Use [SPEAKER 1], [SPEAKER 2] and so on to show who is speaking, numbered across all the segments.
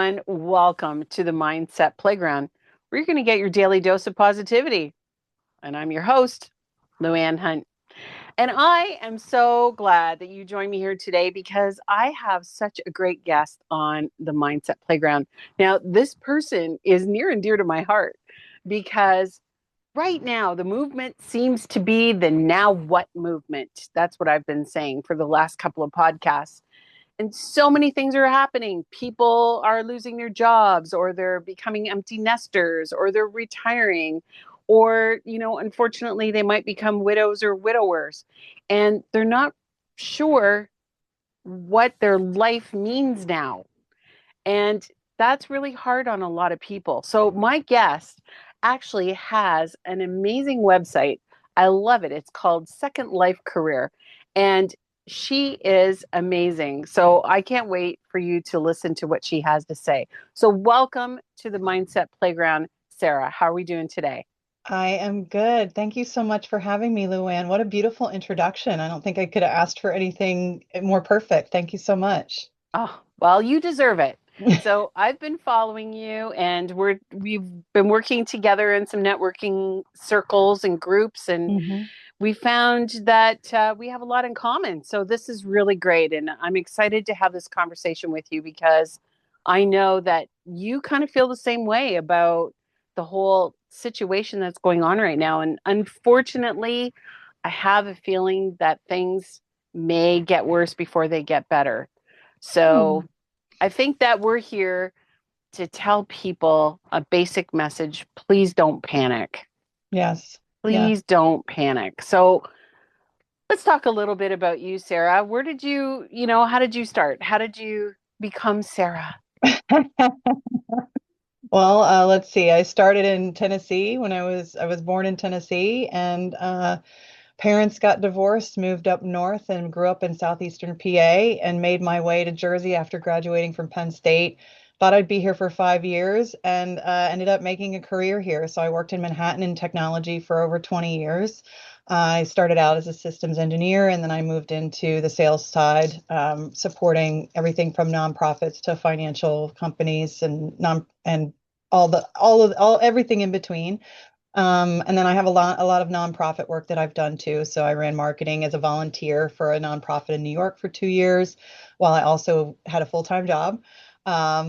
[SPEAKER 1] everyone. Welcome to the Mindset Playground, where you're going to get your daily dose of positivity. And I'm your host, LouAnne Hunt. And I am so glad that you joined me here today because I have such a great guest on the Mindset Playground. Now, this person is near and dear to my heart because right now the movement seems to be the now what movement. That's what I've been saying for the last couple of podcasts. And so many things are happening. People are losing their jobs, or they're becoming empty nesters, or they're retiring, or, unfortunately, they might become widows or widowers. And they're not sure what their life means now. And that's really hard on a lot of people. So, my guest actually has an amazing website. I love it. It's called Second Life Career. And she is amazing. So, I can't wait for you to listen to what she has to say. So, welcome to the Mindset Playground, Sara. How are we doing today?
[SPEAKER 2] I am good. Thank you so much for having me, LouAnne. What a beautiful introduction. I don't think I could have asked for anything more perfect. Thank you so much.
[SPEAKER 1] Oh, well, you deserve it. So I've been following you and we've been working together in some networking circles and groups, and
[SPEAKER 2] hmm
[SPEAKER 1] we found that we have a lot in common. So this is really great, and I'm excited to have this conversation with you because I know that you kind of feel the same way about the whole situation that's going on right now. And unfortunately, I have a feeling that things may get worse before they get better. So I think that we're here to tell people a basic message. Please don't panic.
[SPEAKER 2] Yes. Yes.
[SPEAKER 1] Please don't panic. So let's talk a little bit about you, Sara. Where did how did you start? How did you become Sara?
[SPEAKER 2] Well, let's see. I started in Tennessee when I was born in Tennessee, and parents got divorced, moved up north, and grew up in southeastern PA, and made my way to Jersey after graduating from Penn State. Thought I'd be here for 5 years, and ended up making a career here. So I worked in Manhattan in technology for over 20 years. I started out as a systems engineer, and then I moved into the sales side, supporting everything from nonprofits to financial companies and all everything in between. And then I have a lot of nonprofit work that I've done too. So I ran marketing as a volunteer for a nonprofit in New York for 2 years, while I also had a full-time job,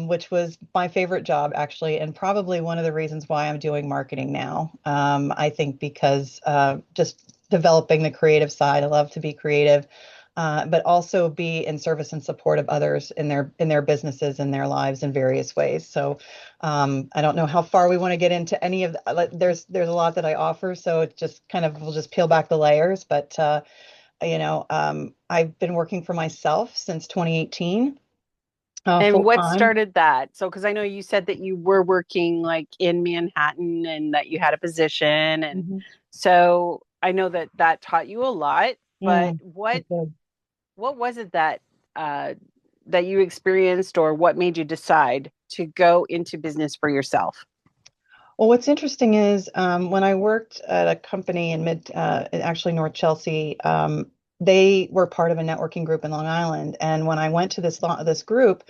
[SPEAKER 2] which was my favorite job actually, and probably one of the reasons why I'm doing marketing now. I think because just developing the creative side, I love to be creative. But also be in service and support of others in their businesses and their lives in various ways. So I don't know how far we want to get into any of the, there's a lot that I offer, so it just kind of we'll just peel back the layers. But I've been working for myself since 2018,
[SPEAKER 1] And
[SPEAKER 2] full
[SPEAKER 1] what
[SPEAKER 2] time.
[SPEAKER 1] started that? So, because I know you said that you were working like in Manhattan and that you had a position. And
[SPEAKER 2] Mhm.
[SPEAKER 1] so I know that that taught you a lot, but what
[SPEAKER 2] Okay.
[SPEAKER 1] what was it that uh, that you experienced, or what made you decide to go into business for yourself?
[SPEAKER 2] Well, what's interesting is when I worked at a company actually North Chelsea, they were part of a networking group in Long Island. And when I went to this group,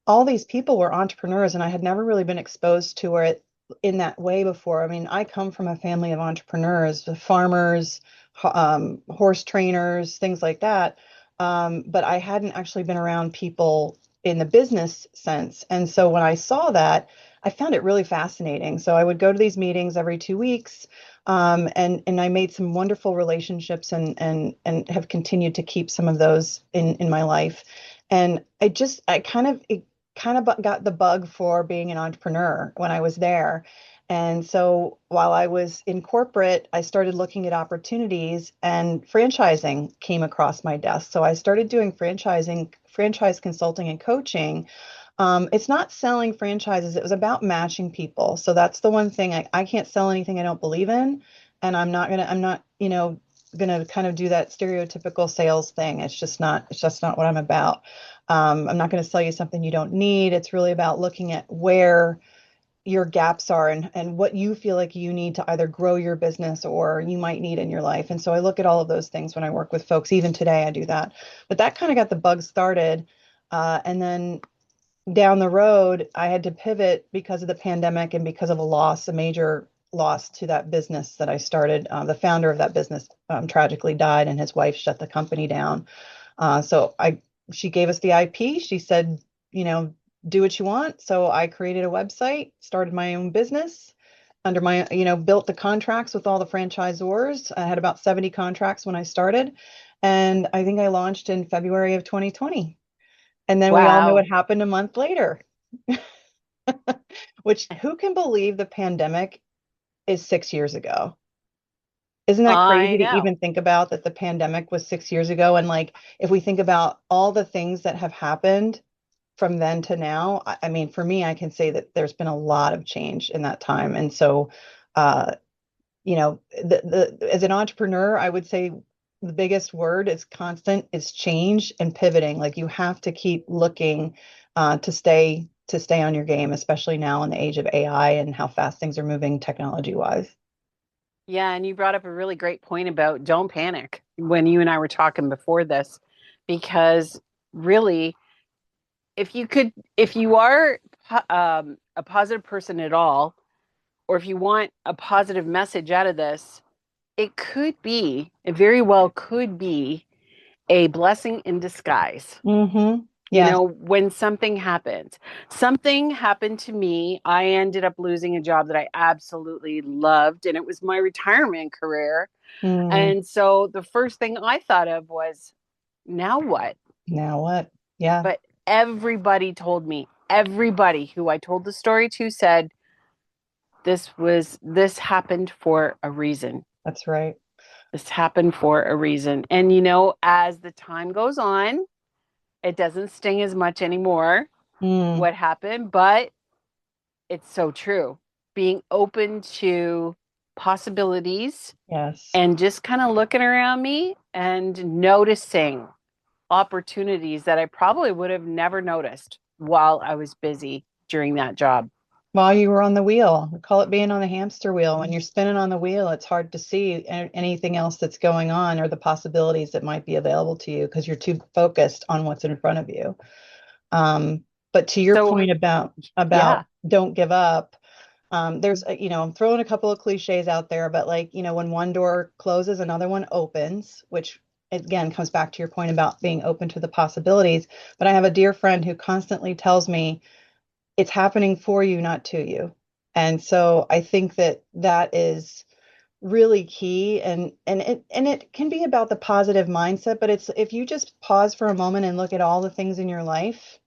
[SPEAKER 2] all these people were entrepreneurs, and I had never really been exposed to it in that way before. I mean, I come from a family of entrepreneurs, farmers, horse trainers, things like that. But I hadn't actually been around people in the business sense. And so when I saw that, I found it really fascinating. So I would go to these meetings every 2 weeks, and I made some wonderful relationships, and have continued to keep some of those in my life. And I kind of got the bug for being an entrepreneur when I was there. And so while I was in corporate, I started looking at opportunities, and franchising came across my desk. So I started doing franchise consulting and coaching. It's not selling franchises, it was about matching people. So that's the one thing I can't sell anything I don't believe in. And I'm not, gonna kind of do that stereotypical sales thing. It's just not what I'm about. I'm not going to sell you something you don't need. It's really about looking at where your gaps are, and what you feel like you need to either grow your business or you might need in your life. And so I look at all of those things when I work with folks. Even today, I do that. But that kind of got the bug started. And then down the road, I had to pivot because of the pandemic and because of a loss, a major loss to that business that I started. The founder of that business tragically died, and his wife shut the company down. She gave us the IP. She said, you know, do what you want. So I created a website, started my own business under my, built the contracts with all the franchisors. I had about 70 contracts when I started. And I think I launched in February of 2020. And then we all know what
[SPEAKER 1] Wow.
[SPEAKER 2] happened a month later, which who can believe the pandemic is 6 years ago? Isn't that
[SPEAKER 1] I
[SPEAKER 2] crazy to
[SPEAKER 1] know.
[SPEAKER 2] even think about that the pandemic was 6 years ago? And like, if we think about all the things that have happened from then to now, I mean, for me, I can say that there's been a lot of change in that time. And so, uh, as an entrepreneur, I would say the biggest word is constant, is change and pivoting. Like you have to keep looking to stay on your game, especially now in the age of AI and how fast things are moving technology wise.
[SPEAKER 1] Yeah, and you brought up a really great point about don't panic when you and I were talking before this, because really, if you are a positive person at all, or if you want a positive message out of this, it very well could be a blessing in disguise.
[SPEAKER 2] Mm-hmm.
[SPEAKER 1] You
[SPEAKER 2] Yes.
[SPEAKER 1] know, when something happened to me. I ended up losing a job that I absolutely loved, and it was my retirement career.
[SPEAKER 2] Mm,
[SPEAKER 1] And so the first thing I thought of was, now what?
[SPEAKER 2] now what? Yeah,
[SPEAKER 1] But everybody who I told the story to said this happened for a reason.
[SPEAKER 2] that's right.
[SPEAKER 1] This happened for a reason. And as the time goes on, it doesn't sting as much anymore
[SPEAKER 2] Mm,
[SPEAKER 1] what happened, but it's so true. Being open to possibilities
[SPEAKER 2] yes.
[SPEAKER 1] and just kind of looking around me and noticing opportunities that I probably would have never noticed while I was busy during that job.
[SPEAKER 2] While you were on the wheel, we call it being on the hamster wheel. When you're spinning on the wheel, it's hard to see anything else that's going on or the possibilities that might be available to you because you're too focused on what's in front of you. But to your
[SPEAKER 1] So,
[SPEAKER 2] point about
[SPEAKER 1] yeah,
[SPEAKER 2] don't give up, I'm throwing a couple of cliches out there, but like, when one door closes, another one opens, which again comes back to your point about being open to the possibilities. But I have a dear friend who constantly tells me it's happening for you, not to you. And so I think that that is really key, and it can be about the positive mindset, but it's if you just pause for a moment and look at all the things in your life,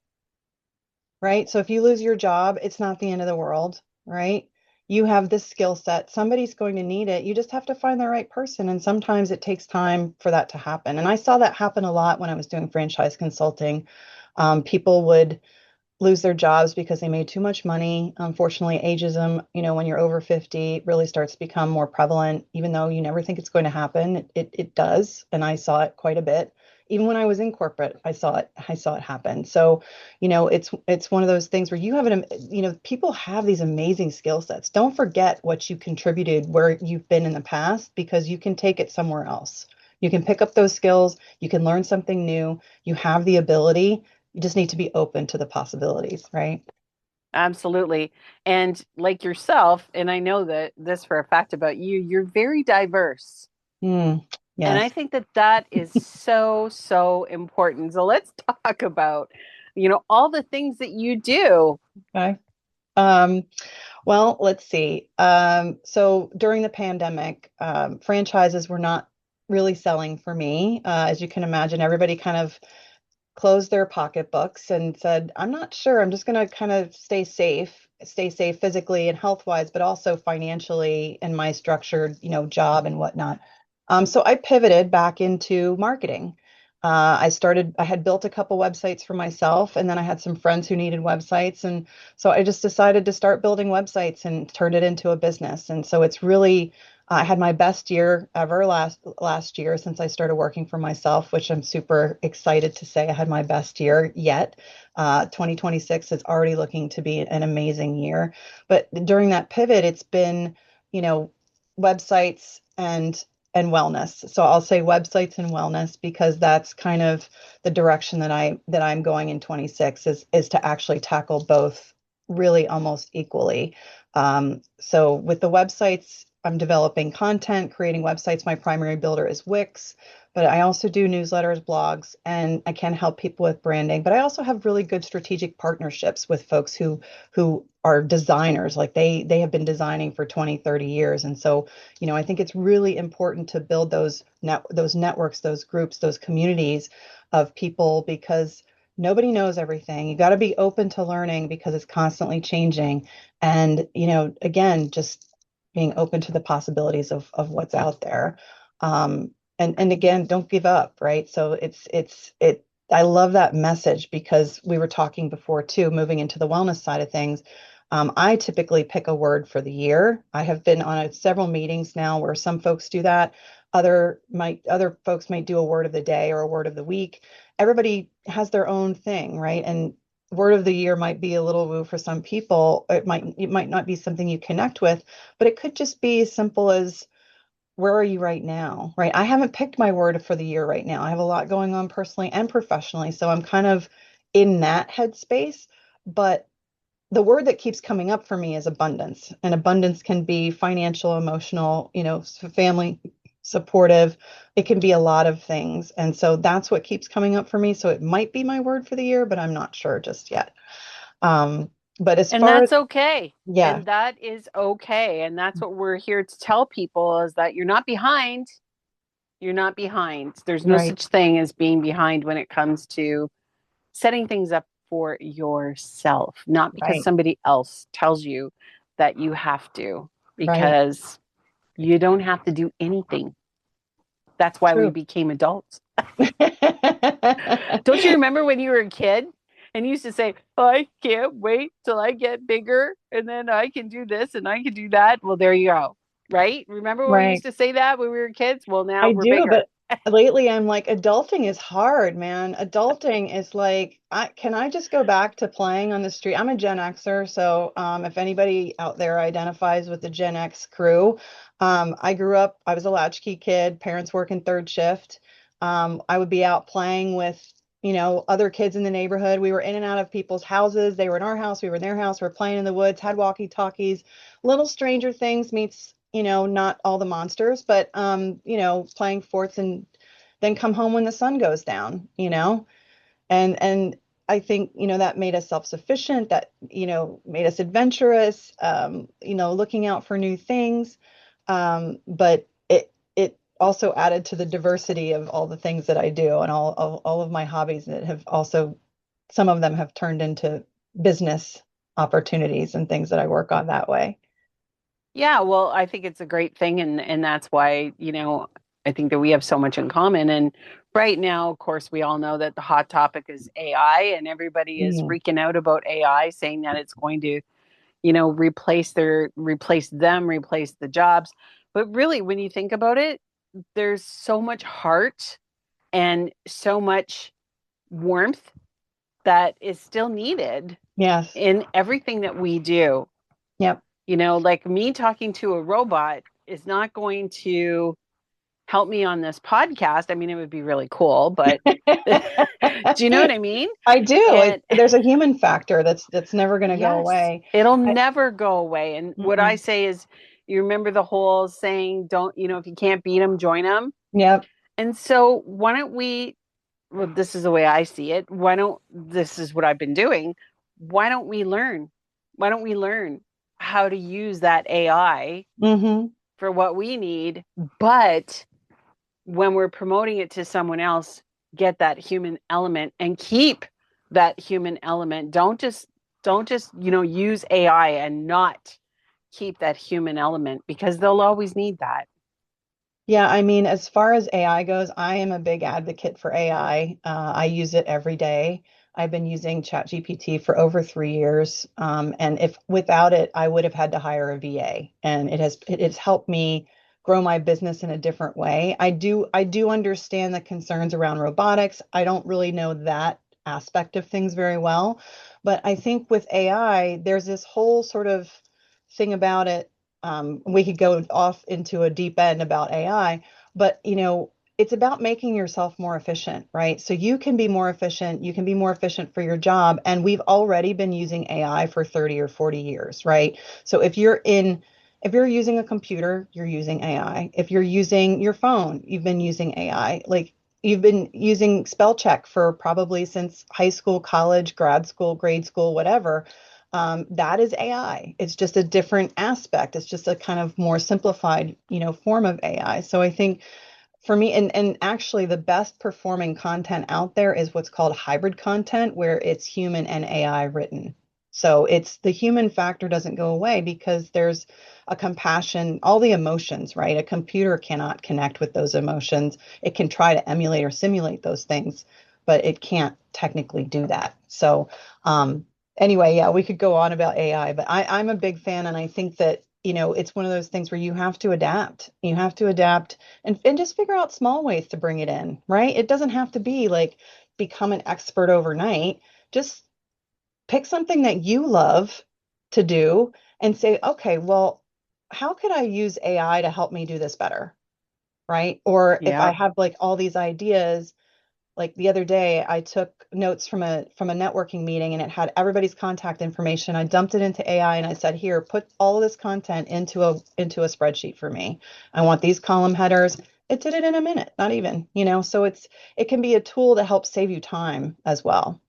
[SPEAKER 2] right? So if you lose your job, it's not the end of the world, right? You have this skill set. Somebody's going to need it. You just have to find the right person. And sometimes it takes time for that to happen. And I saw that happen a lot when I was doing franchise consulting. People would lose their jobs because they made too much money. Unfortunately, ageism, when you're over 50, really starts to become more prevalent, even though you never think it's going to happen. It does. And I saw it quite a bit. Even when I was in corporate, I saw it happen. So, it's one of those things where people have these amazing skill sets. Don't forget what you contributed where you've been in the past because you can take it somewhere else. You can pick up those skills, you can learn something new, you have the ability, you just need to be open to the possibilities, right?
[SPEAKER 1] absolutely. And like yourself, and I know that this for a fact about you, you're very diverse.
[SPEAKER 2] Mm,
[SPEAKER 1] And I
[SPEAKER 2] yes.
[SPEAKER 1] think that that is so, so important. So let's talk about, all the things that you do.
[SPEAKER 2] Okay. Um, well, let's see. So during the pandemic, franchises were not really selling for me. As you can imagine, everybody kind of closed their pocketbooks and said, I'm not sure. I'm just going to kind of stay safe physically and health wise, but also financially in my structured, job and whatnot. So I pivoted back into marketing. I had built a couple websites for myself, and then I had some friends who needed websites. And so I just decided to start building websites and turn it into a business. And so it's really, I had my best year ever last year since I started working for myself, which I'm super excited to say I had my best year yet. 2026 is already looking to be an amazing year. But during that pivot, it's been, you know, websites and and wellness. So I'll say websites and wellness because that's kind of the direction that I'm going in 26 is to actually tackle both really almost equally. So with the websites, I'm developing content, creating websites. My primary builder is Wix, but I also do newsletters, blogs, and I can help people with branding. But I also have really good strategic partnerships with folks who are designers. Like they have been designing for 20, 30 years. And so, I think it's really important to build those networks, those groups, those communities of people because nobody knows everything. You got to be open to learning because it's constantly changing. And, again, just being open to the possibilities of what's out there. And again, don't give up, right? So I love that message because we were talking before too, moving into the wellness side of things. I typically pick a word for the year. I have been on several meetings now where some folks do that. Other folks might do a word of the day or a word of the week. Everybody has their own thing, right? And word of the year might be a little woo for some people. It might not be something you connect with, but it could just be as simple as where are you right now, right? I haven't picked my word for the year right now. I have a lot going on personally and professionally, so I'm kind of in that headspace. But the word that keeps coming up for me is abundance, and abundance can be financial, emotional, family, supportive. It can be a lot of things, and so that's what keeps coming up for me. So it might be my word for the year, but I'm not sure just yet. Um, but as
[SPEAKER 1] And
[SPEAKER 2] far as
[SPEAKER 1] that's okay.
[SPEAKER 2] yeah,
[SPEAKER 1] And that is okay. And that's what we're here to tell people is that you're not behind. You're not behind. There's no
[SPEAKER 2] right,
[SPEAKER 1] such thing as being behind when it comes to setting things up for yourself, not because
[SPEAKER 2] right,
[SPEAKER 1] somebody else tells you that you have to,
[SPEAKER 2] right,
[SPEAKER 1] because you don't have to do anything. That's why we
[SPEAKER 2] true.
[SPEAKER 1] became adults. Don't you remember when you were a kid and you used to say, I can't wait till I get bigger and then I can do this and I can do that? Well, there you go. Right? Remember when we used
[SPEAKER 2] Right.
[SPEAKER 1] to say that when we were kids? Well, now
[SPEAKER 2] I
[SPEAKER 1] we're
[SPEAKER 2] do,
[SPEAKER 1] bigger.
[SPEAKER 2] but lately I'm like, adulting is hard, man. Adulting is like, can I just go back to playing on the street? I'm a Gen Xer, so if anybody out there identifies with the Gen X crew, I grew up, I was a latchkey kid, parents working third shift. I would be out playing with, other kids in the neighborhood. We were in and out of people's houses. They were in our house, we were in their house, we were playing in the woods, had walkie-talkies. Little Stranger Things meets, not all the monsters, but playing forts and then come home when the sun goes down, and I think, that made us self-sufficient, that, made us adventurous, looking out for new things. But it also added to the diversity of all the things that I do and all of my hobbies that have also, some of them have turned into business opportunities and things that I work on that way.
[SPEAKER 1] Yeah, well, I think it's a great thing and that's why, I think that we have so much in common. And right now, of course, we all know that the hot topic is AI and everybody is
[SPEAKER 2] Mm,
[SPEAKER 1] freaking out about AI, saying that it's going to, replace the jobs. But really, when you think about it, there's so much heart and so much warmth that is still needed
[SPEAKER 2] yes.
[SPEAKER 1] in everything that we do.
[SPEAKER 2] Yep.
[SPEAKER 1] Like me talking to a robot is not going to help me on this podcast. I mean, it would be really cool, but do you know what I mean?
[SPEAKER 2] I do.
[SPEAKER 1] And
[SPEAKER 2] There's a human factor that's never going to go
[SPEAKER 1] yes,
[SPEAKER 2] away.
[SPEAKER 1] it'll
[SPEAKER 2] I,
[SPEAKER 1] never go away. And what I
[SPEAKER 2] mm-mm.
[SPEAKER 1] say is, you remember the whole saying, don't, if you can't beat them, join them.
[SPEAKER 2] Yep.
[SPEAKER 1] And so why don't we, well, this is the way I see it. This is what I've been doing. Why don't we learn? Why don't we learn how to use that AI
[SPEAKER 2] Hmm.
[SPEAKER 1] for what we need? But when we're promoting it to someone else, get that human element and keep that human element. Don't just use AI and not keep that human element because they'll always need that.
[SPEAKER 2] Yeah, I mean, as far as AI goes, I am a big advocate for AI. I use it every day. I've been using ChatGPT for over 3 years, and if without it, I would have had to hire a VA. And it has helped me grow my business in a different way. I do understand the concerns around robotics. I don't really know that aspect of things very well, but I think with AI, there's this whole sort of thing about it. We could go off into a deep end about AI, But, it's about making yourself more efficient, right? So you can be more efficient, you can be more efficient for your job. And we've already been using AI for 30 or 40 years, right? So if you're using a computer, you're using AI. If you're using your phone, you've been using AI. Like you've been using spell check for probably since high school, college, grad school, grade school, whatever. That is AI. It's just a different aspect. It's just a kind of more simplified, form of AI. So I think for me, and actually the best performing content out there is what's called hybrid content, where it's human and AI written. So it's the human factor doesn't go away because there's a compassion, all the emotions, right? A computer cannot connect with those emotions. It can try to emulate or simulate those things, but it can't technically do that. So anyway, yeah, we could go on about AI, but I'm a big fan, and I think that, it's one of those things where you have to adapt. You have to adapt and just figure out small ways to bring it in, right? It doesn't have to be like become an expert overnight. Just pick something that you love to do and say, okay, well, how could I use AI to help me do this better? Right? Or if I
[SPEAKER 1] Yeah.
[SPEAKER 2] have like all these ideas, like the other day I took notes from a networking meeting and it had everybody's contact information. I dumped it into AI and I said, here, put all of this content into a spreadsheet for me. I want these column headers. It did it in a minute, not even, so it can be a tool to help save you time as well.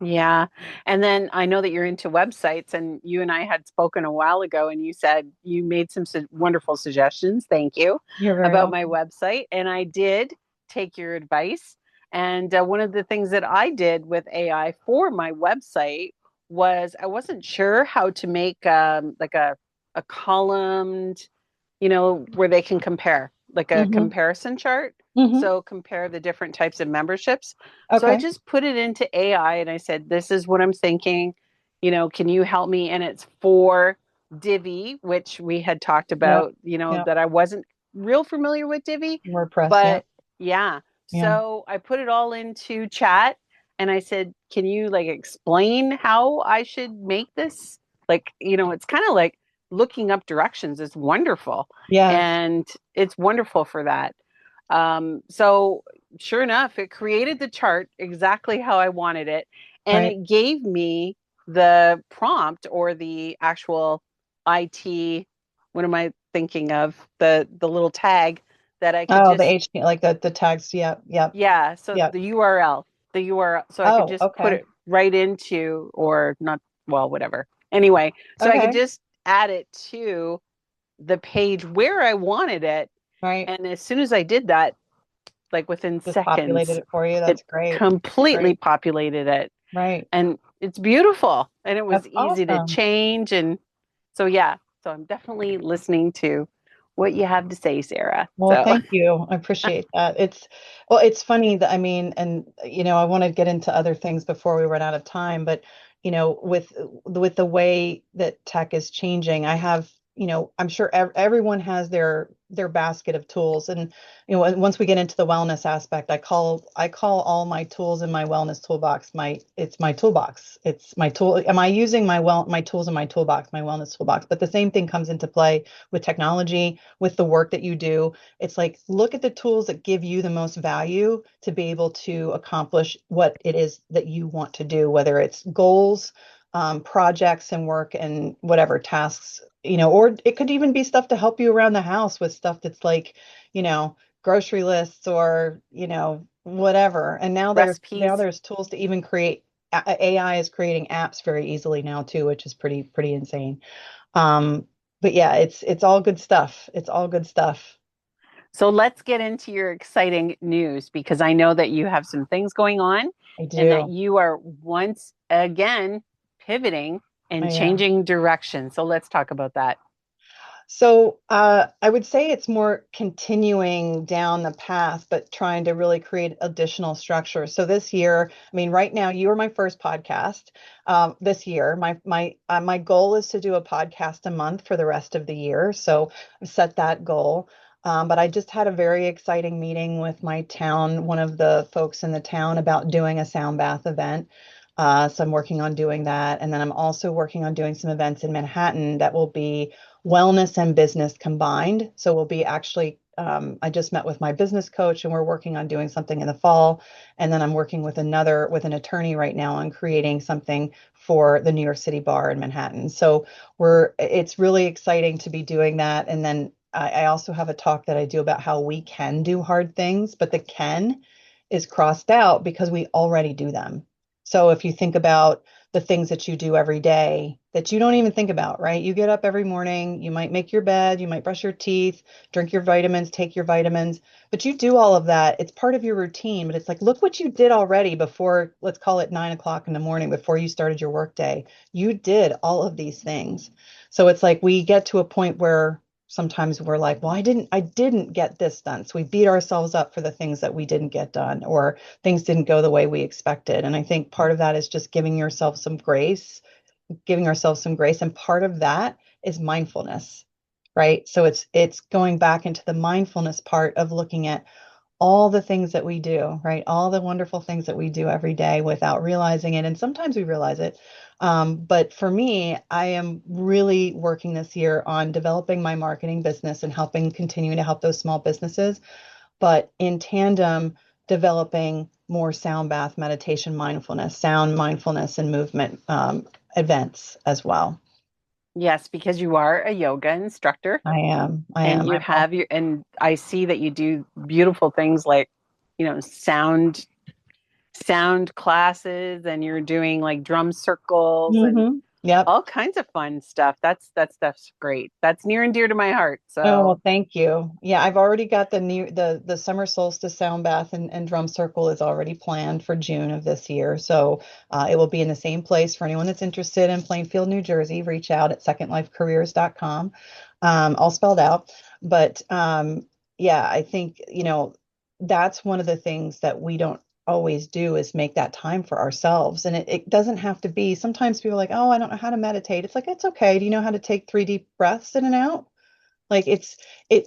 [SPEAKER 1] Yeah. And then I know that you're into websites, and you and I had spoken a while ago, and you said you made some wonderful suggestions. Thank you
[SPEAKER 2] You're very
[SPEAKER 1] about my
[SPEAKER 2] welcome.
[SPEAKER 1] website. And I did take your advice. And one of the things that I did with AI for my website was I wasn't sure how to make like a columned, where they can compare, like a
[SPEAKER 2] Hmm.
[SPEAKER 1] comparison chart.
[SPEAKER 2] Hmm.
[SPEAKER 1] So compare the different types of memberships. So I
[SPEAKER 2] Okay.
[SPEAKER 1] just put it into AI and I said, this is what I'm thinking. Can you help me? And it's for Divi, which we had talked
[SPEAKER 2] Yeah.
[SPEAKER 1] about,
[SPEAKER 2] Yeah.
[SPEAKER 1] that I wasn't real familiar with Divi.
[SPEAKER 2] WordPress. Yeah.
[SPEAKER 1] But yeah.
[SPEAKER 2] Yeah.
[SPEAKER 1] So I put it all into chat and I said, can you like explain how I should make this? Like, it's kind of like looking up directions is wonderful.
[SPEAKER 2] Yes.
[SPEAKER 1] And it's wonderful for that. So sure enough, it created the chart exactly how I wanted it. And
[SPEAKER 2] Right.
[SPEAKER 1] it gave me the prompt or the actual IT, what am I thinking of? The little tag that I could
[SPEAKER 2] Oh, the
[SPEAKER 1] just,
[SPEAKER 2] HT, like the tags. Yep. Yep.
[SPEAKER 1] yeah, so
[SPEAKER 2] Yep.
[SPEAKER 1] the URL, so I could
[SPEAKER 2] Oh,
[SPEAKER 1] just put
[SPEAKER 2] okay.
[SPEAKER 1] it right into, or not, well, whatever. Anyway, so I could
[SPEAKER 2] Okay.
[SPEAKER 1] just add it to the page where I wanted it.
[SPEAKER 2] Right.
[SPEAKER 1] And as soon as I did that, like within
[SPEAKER 2] Just populated
[SPEAKER 1] seconds,
[SPEAKER 2] it for you.
[SPEAKER 1] it
[SPEAKER 2] That's great.
[SPEAKER 1] completely
[SPEAKER 2] Great.
[SPEAKER 1] populated it.
[SPEAKER 2] Right.
[SPEAKER 1] And it's beautiful and it was
[SPEAKER 2] That's
[SPEAKER 1] easy to
[SPEAKER 2] awesome.
[SPEAKER 1] change. And so, yeah, so I'm definitely listening to what you have to say, Sara.
[SPEAKER 2] Well,
[SPEAKER 1] So,
[SPEAKER 2] thank you. I appreciate that. It's funny that I mean, and I want to get into other things before we run out of time, but with the way that tech is changing, I have, I'm sure everyone has their basket of tools, and once we get into the wellness aspect, I call all my tools in my wellness toolbox it's my toolbox. It's my tool. Am I using my tools in my toolbox, my wellness toolbox? But the same thing comes into play with technology, with the work that you do. It's like, look at the tools that give you the most value to be able to accomplish what it is that you want to do, whether it's goals, projects and work and whatever tasks, or it could even be stuff to help you around the house with stuff that's like, you know, grocery lists or, whatever. And
[SPEAKER 1] recipes.
[SPEAKER 2] there's tools to even create AI is creating apps very easily now too, which is pretty insane. Um, but yeah, it's all good stuff. It's all good stuff.
[SPEAKER 1] So, let's get into your exciting news because I know that you have some things going on
[SPEAKER 2] I
[SPEAKER 1] and that
[SPEAKER 2] do.
[SPEAKER 1] you are once again pivoting and
[SPEAKER 2] I am.
[SPEAKER 1] changing direction. So, let's talk about that.
[SPEAKER 2] So I would say it's more continuing down the path, but trying to really create additional structure. So this year, I mean, right now you are my first podcast. This year, my goal is to do a podcast a month for the rest of the year. So I've set that goal. But I just had a very exciting meeting with my town, one of the folks in the town, about doing a sound bath event. So I'm working on doing that, and then I'm also working on doing some events in Manhattan that will be wellness and business combined. So we'll be actually I just met with my business coach and we're working on doing something in the fall. And then I'm working with with an attorney right now on creating something for the New York City bar in Manhattan. So it's really exciting to be doing that. And then I also have a talk that I do about how we can do hard things, but the can is crossed out because we already do them. So if you think about the things that you do every day that you don't even think about, right? You get up every morning, you might make your bed, you might brush your teeth, drink your vitamins, take your vitamins, but you do all of that. It's part of your routine, but it's like, look what you did already before, let's call it 9 o'clock in the morning, before you started your workday. You did all of these things. So it's like we get to a point where sometimes we're like, well, I didn't get this done. So we beat ourselves up for the things that we didn't get done, or things didn't go the way we expected. And I think part of that is just giving ourselves some grace. And part of that is mindfulness, right? So it's going back into the mindfulness part of looking at all the things that we do, right? All the wonderful things that we do every day without realizing it. And sometimes we realize it. But for me, I am really working this year on developing my marketing business and continuing to help those small businesses, but in tandem, developing more sound bath meditation, sound mindfulness and movement events as well.
[SPEAKER 1] Yes, because you are a yoga instructor
[SPEAKER 2] I am. I
[SPEAKER 1] and
[SPEAKER 2] am.
[SPEAKER 1] you have your, and I see that you do beautiful things like, sound classes, and you're doing like drum circles and
[SPEAKER 2] Yep.
[SPEAKER 1] all kinds of fun stuff. That stuff's great. That's near and dear to my heart.
[SPEAKER 2] Oh,
[SPEAKER 1] So,
[SPEAKER 2] well, thank you. Yeah, I've already got the summer solstice sound bath and drum circle is already planned for June of this year. So it will be in the same place. For anyone that's interested in Plainfield, New Jersey, reach out at secondlifecareers.com, all spelled out. But yeah, I think, that's one of the things that we don't always do is make that time for ourselves. And it doesn't have to be, sometimes people are like, oh, I don't know how to meditate. It's like, it's okay. Do you know how to take 3 deep breaths in and out? Like it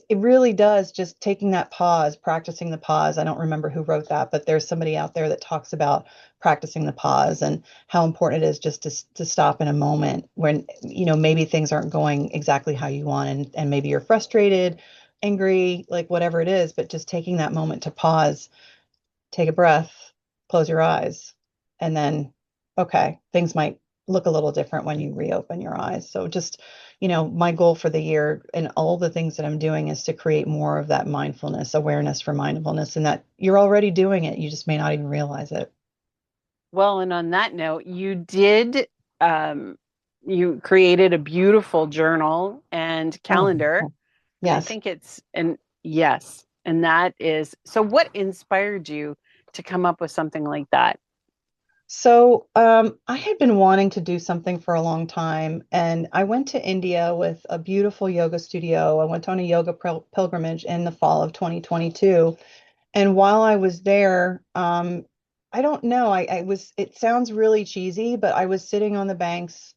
[SPEAKER 2] really does, just taking that pause, practicing the pause. I don't remember who wrote that, but there's somebody out there that talks about practicing the pause and how important it is just to stop in a moment when, maybe things aren't going exactly how you want, and maybe you're frustrated, angry, like whatever it is, but just taking that moment to pause, take a breath, close your eyes, and then, okay, things might look a little different when you reopen your eyes. So just, my goal for the year and all the things that I'm doing is to create more of that mindfulness, awareness for mindfulness, and that you're already doing it. You just may not even realize it.
[SPEAKER 1] well, and on that note, um, you created a beautiful journal and
[SPEAKER 2] Oh,
[SPEAKER 1] calendar, and I
[SPEAKER 2] yes.
[SPEAKER 1] think and yes, and that is, so what inspired you to come up with something like that?
[SPEAKER 2] So, I had been wanting to do something for a long time, and I went to India with a beautiful yoga studio. I went on a yoga pilgrimage in the fall of 2022. And while I was there, I don't know, it sounds really cheesy, but I was sitting on the banks.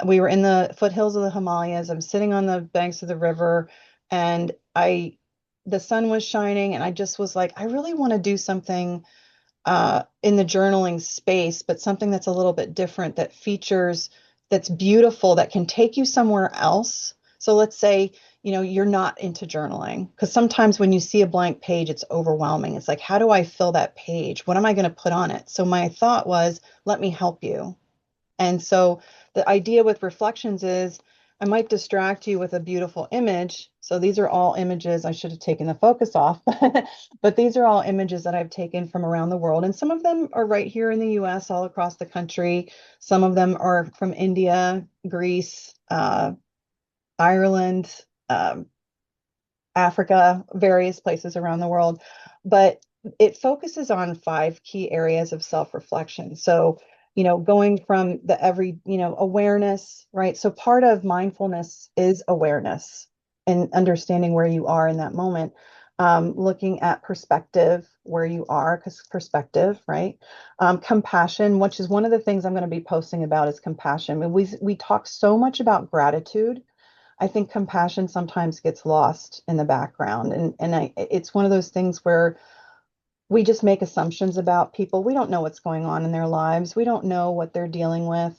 [SPEAKER 2] We were in the foothills of the Himalayas. I'm sitting on the banks of the river, and the sun was shining, and I just was like, I really want to do something in the journaling space, but something that's a little bit different, that's beautiful, that can take you somewhere else. So let's say, you're not into journaling, because sometimes when you see a blank page, it's overwhelming. It's like, how do I fill that page? What am I going to put on it? So my thought was, let me help you. And so the idea with reflections is I might distract you with a beautiful image. So these are all images. I should have taken the focus off, but these are all images that I've taken from around the world. And some of them are right here in the US, all across the country. Some of them are from India, Greece, Ireland, Africa, various places around the world. But it focuses on 5 key areas of self-reflection. So, going from awareness, right? So part of mindfulness is awareness and understanding where you are in that moment. Looking at perspective, where you are, because perspective, right? Compassion, which is one of the things I'm going to be posting about, is compassion. I mean, we talk so much about gratitude. I think compassion sometimes gets lost in the background. It's one of those things where we just make assumptions about people. We don't know what's going on in their lives. We don't know what they're dealing with.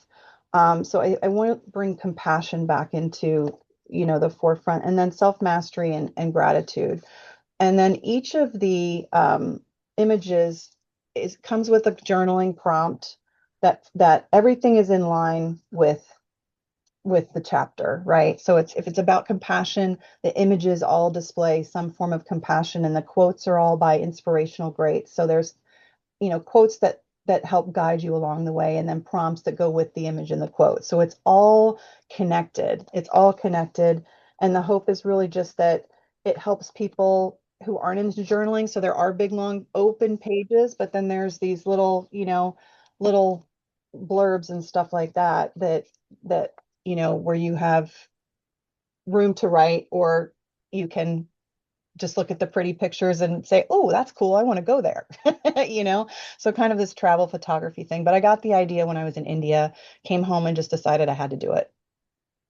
[SPEAKER 2] So I want to bring compassion back into, the forefront, and then self-mastery and gratitude. And then each of the images comes with a journaling prompt that everything is in line with the chapter, right? So it's if it's about compassion, the images all display some form of compassion, and the quotes are all by inspirational greats. So there's quotes that help guide you along the way, and then prompts that go with the image and the quote. So it's all connected. It's all connected. And the hope is really just that it helps people who aren't into journaling. So there are big, long, open pages, but then there's these little blurbs and stuff like that where you have room to write, or you can just look at the pretty pictures and say, oh, that's cool. I want to go there. So kind of this travel photography thing. But I got the idea when I was in India, came home and just decided I had to do it.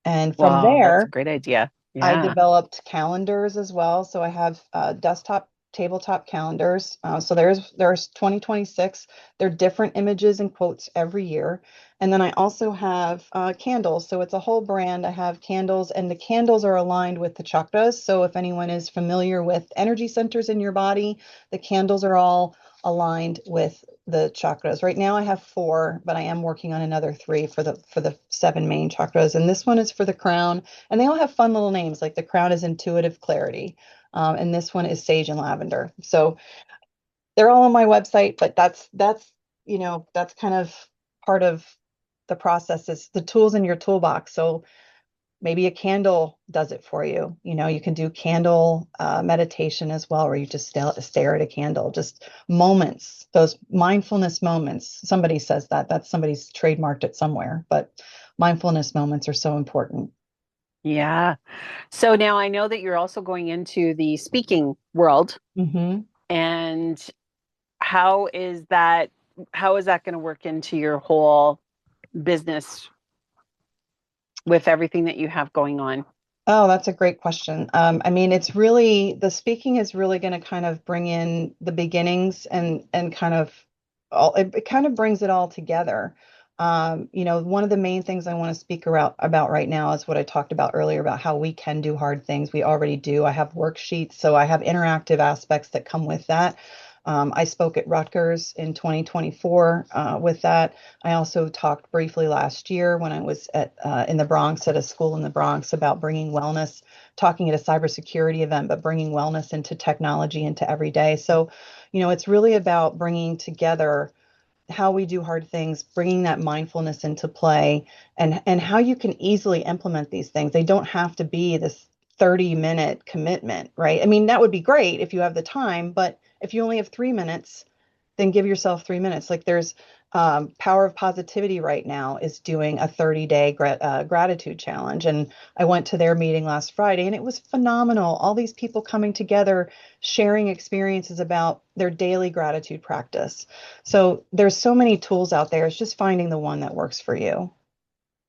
[SPEAKER 2] And from
[SPEAKER 1] Wow, that's a
[SPEAKER 2] there,
[SPEAKER 1] great idea.
[SPEAKER 2] I
[SPEAKER 1] Yeah.
[SPEAKER 2] developed calendars as well. So I have desktop tabletop calendars. So there's 2026. They're different images and quotes every year. And then I also have candles. So it's a whole brand. I have candles, and the candles are aligned with the chakras. So if anyone is familiar with energy centers in your body, the candles are all aligned with the chakras. Right now I have four, but I am working on another three for the seven main chakras. And this one is for the crown, and they all have fun little names. Like the crown is intuitive clarity, and this one is sage and lavender. So they're all on my website, but that's kind of part of the process, is the tools in your toolbox. So maybe a candle does it for you. You can do candle meditation as well, where you just stare at a candle, just moments, those mindfulness moments. Somebody says that's somebody's trademarked it somewhere, but mindfulness moments are so important.
[SPEAKER 1] Yeah. So now I know that you're also going into the speaking world.
[SPEAKER 2] Hmm.
[SPEAKER 1] And how is that how is that going to work into your whole business with everything that you have going on?
[SPEAKER 2] Oh, that's a great question. I mean, it's really the speaking is really going to kind of bring in the beginnings and kind of it kind of brings it all together. One of the main things I want to speak about right now is what I talked about earlier about how we can do hard things. We already do. I have worksheets, so I have interactive aspects that come with that. I spoke at Rutgers in 2024 with that. I also talked briefly last year when I was in the Bronx at a school in the Bronx about bringing wellness, talking at a cybersecurity event, but bringing wellness into technology into every day. So, it's really about bringing together how we do hard things, bringing that mindfulness into play, and how you can easily implement these things. They don't have to be this 30-minute commitment, right? I mean, that would be great if you have the time, but if you only have 3 minutes, then give yourself 3 minutes. Like there's Power of Positivity right now is doing a 30-day gratitude challenge. And I went to their meeting last Friday, and it was phenomenal. All these people coming together, sharing experiences about their daily gratitude practice. So there's so many tools out there. It's just finding the one that works for you.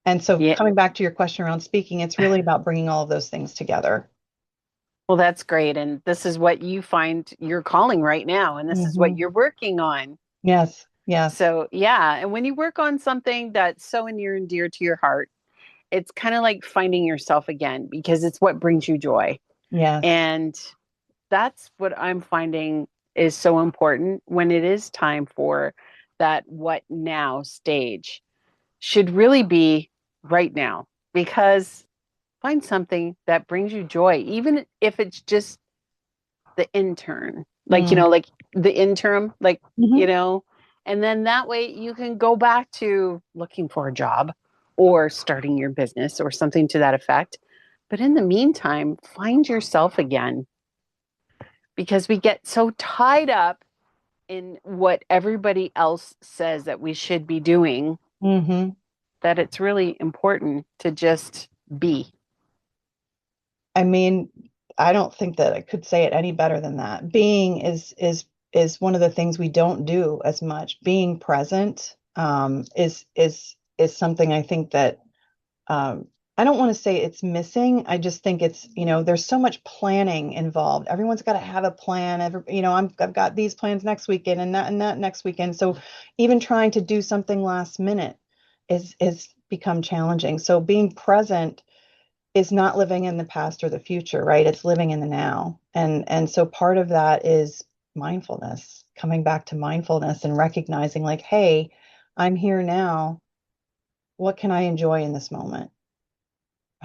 [SPEAKER 2] And so
[SPEAKER 1] Yeah.
[SPEAKER 2] coming back to your question around speaking, it's really about bringing all of those things together.
[SPEAKER 1] Well, that's great. And this is what you find you're calling right now. And this is what
[SPEAKER 2] Hmm.
[SPEAKER 1] you're working on.
[SPEAKER 2] Yes, yes,
[SPEAKER 1] So, yeah. And when you work on something that's so near and dear to your heart, it's kind of like finding yourself again because it's what brings you joy.
[SPEAKER 2] yes.
[SPEAKER 1] And that's what I'm finding is so important when it is time for that what now stage should really be right now because find something that brings you joy, even if it's just the intern,
[SPEAKER 2] Mm.
[SPEAKER 1] like the interim,
[SPEAKER 2] Hmm.
[SPEAKER 1] and then that way you can go back to looking for a job or starting your business or something to that effect. But in the meantime, find yourself again because we get so tied up in what everybody else says that we should be doing
[SPEAKER 2] Hmm.
[SPEAKER 1] that it's really important to just be.
[SPEAKER 2] I mean, I don't think that I could say it any better than that. Being is one of the things we don't do as much. Being present is something I think that I don't want to say it's missing. I just think there's so much planning involved. Everyone's got to have a plan. I've got these plans next weekend and that next weekend. So even trying to do something last minute is become challenging. So being present is not living in the past or the future, right? It's living in the now. And so part of that is mindfulness, coming back to mindfulness and recognizing like, hey, I'm here now. What can I enjoy in this moment?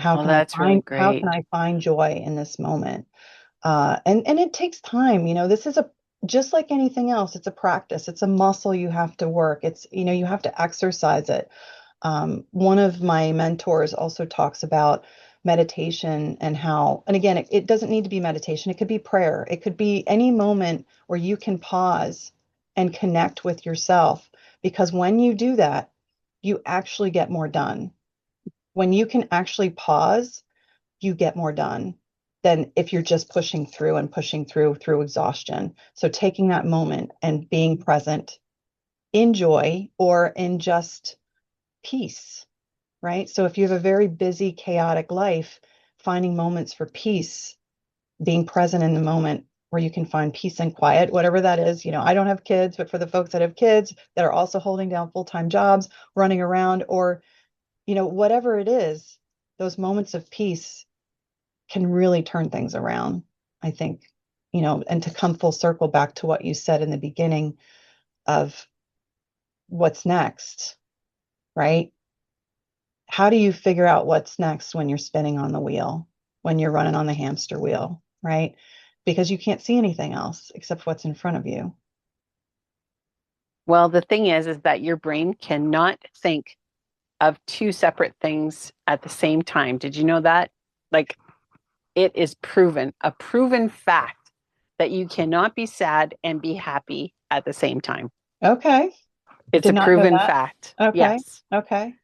[SPEAKER 1] Oh, that's really
[SPEAKER 2] How can
[SPEAKER 1] great.
[SPEAKER 2] I find joy in this moment? And it takes time. This is a just like anything else, it's a practice. It's a muscle you have to work. You have to exercise it. One of my mentors also talks about meditation and how, and again, it doesn't need to be meditation. It could be prayer. It could be any moment where you can pause and connect with yourself. Because when you do that, you actually get more done. When you can actually pause, you get more done than if you're just pushing through and pushing through exhaustion. So taking that moment and being present in joy or in just peace, right? So if you have a very busy, chaotic life, finding moments for peace, being present in the moment where you can find peace and quiet, whatever that is. I don't have kids, but for the folks that have kids that are also holding down full-time jobs, running around, or, whatever it is, those moments of peace can really turn things around, I think. And to come full circle back to what you said in the beginning of what's next, right? How do you figure out what's next when you're spinning on the wheel, when you're running on the hamster wheel, right? Because you can't see anything else except what's in front of you.
[SPEAKER 1] Well, the thing is that your brain cannot think of two separate things at the same time. Did you know that? Like, it is proven, a proven fact that you cannot be sad and be happy at the same time.
[SPEAKER 2] Okay.
[SPEAKER 1] It's
[SPEAKER 2] Did
[SPEAKER 1] a
[SPEAKER 2] not know
[SPEAKER 1] proven
[SPEAKER 2] that.
[SPEAKER 1] fact.
[SPEAKER 2] Okay.
[SPEAKER 1] Yes.
[SPEAKER 2] Okay.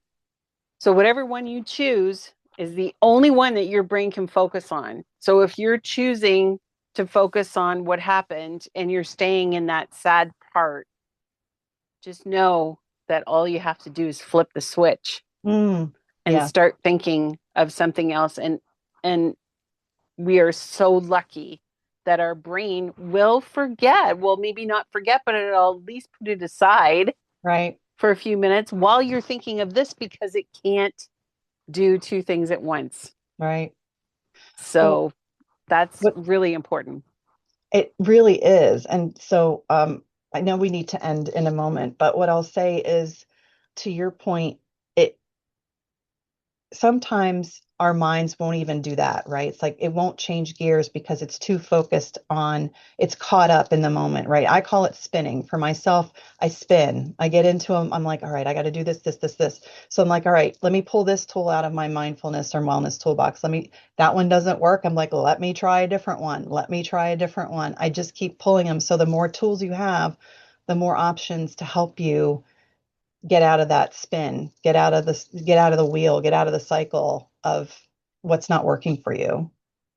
[SPEAKER 1] So, whatever one you choose is the only one that your brain can focus on. So, if you're choosing to focus on what happened and you're staying in that sad part, just know that all you have to do is flip the switch and
[SPEAKER 2] Yeah.
[SPEAKER 1] start thinking of something else. And we are so lucky that our brain will forget. Well, maybe not forget, but it'll at least put it aside
[SPEAKER 2] Right.
[SPEAKER 1] for a few minutes while you're thinking of this because it can't do two things at once.
[SPEAKER 2] Right. Well,
[SPEAKER 1] So that's
[SPEAKER 2] what
[SPEAKER 1] really important.
[SPEAKER 2] it really is. And so I know we need to end in a moment, but what I'll say is to your point, it sometimes our minds won't even do that, right? It's like it won't change gears because it's too focused on, it's caught up in the moment, right? I call it spinning. For myself, I spin. I get into them. I'm like, all right, I got to do this, this, this, this. So I'm like, all right, let me pull this tool out of my mindfulness or wellness toolbox. That one doesn't work. I'm like, let me try a different one. Let me try a different one. I just keep pulling them. So the more tools you have, the more options to help you get out of that spin, get out of the wheel, get out of the cycle of what's not working for you.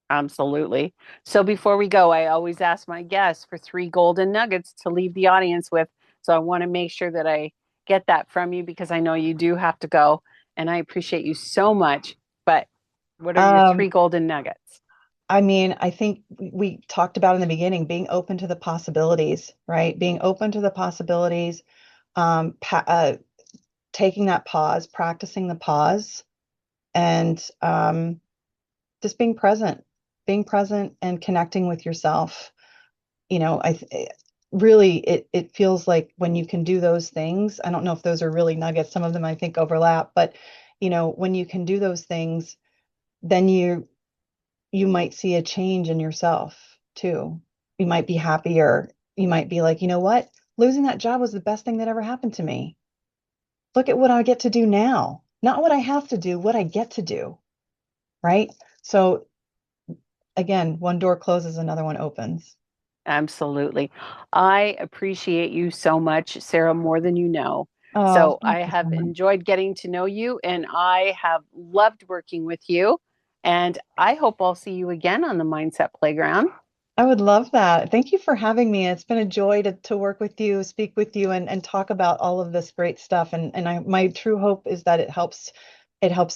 [SPEAKER 1] Absolutely. So before we go, I always ask my guests for three golden nuggets to leave the audience with. So I want to make sure that I get that from you because I know you do have to go. And I appreciate you so much. But what are your three
[SPEAKER 2] Um,
[SPEAKER 1] golden nuggets?
[SPEAKER 2] I mean, I think we talked about in the beginning being open to the possibilities, right? Being open to the possibilities, taking that pause, practicing the pause, and just being present and connecting with yourself. Really it feels like when you can do those things, I don't know if those are really nuggets, some of them I think overlap, but when you can do those things, then you might see a change in yourself too. You might be happier. You might be like, you know what? Losing that job was the best thing that ever happened to me. Look at what I get to do now. Not what I have to do, what I get to do, right? So again, one door closes, another one opens.
[SPEAKER 1] Absolutely. I appreciate you so much, Sarah, more than you know.
[SPEAKER 2] Oh,
[SPEAKER 1] So I
[SPEAKER 2] thank you so
[SPEAKER 1] have
[SPEAKER 2] much.
[SPEAKER 1] enjoyed getting to know you and I have loved working with you. And I hope I'll see you again on the Mindset Playground.
[SPEAKER 2] I would love that. Thank you for having me. It's been a joy to work with you, speak with you, and talk about all of this great stuff. My true hope is that it helps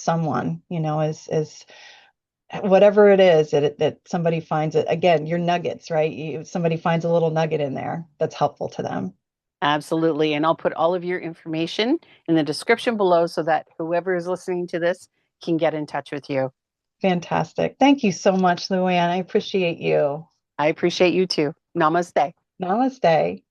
[SPEAKER 2] someone, is whatever it is that somebody finds it. Again, your nuggets, right? Somebody finds a little nugget in there that's helpful to them.
[SPEAKER 1] Absolutely. And I'll put all of your information in the description below so that whoever is listening to this can get in touch with you.
[SPEAKER 2] Fantastic. Thank you so much, LouAnne. I appreciate you.
[SPEAKER 1] I appreciate you too. Namaste.
[SPEAKER 2] Namaste.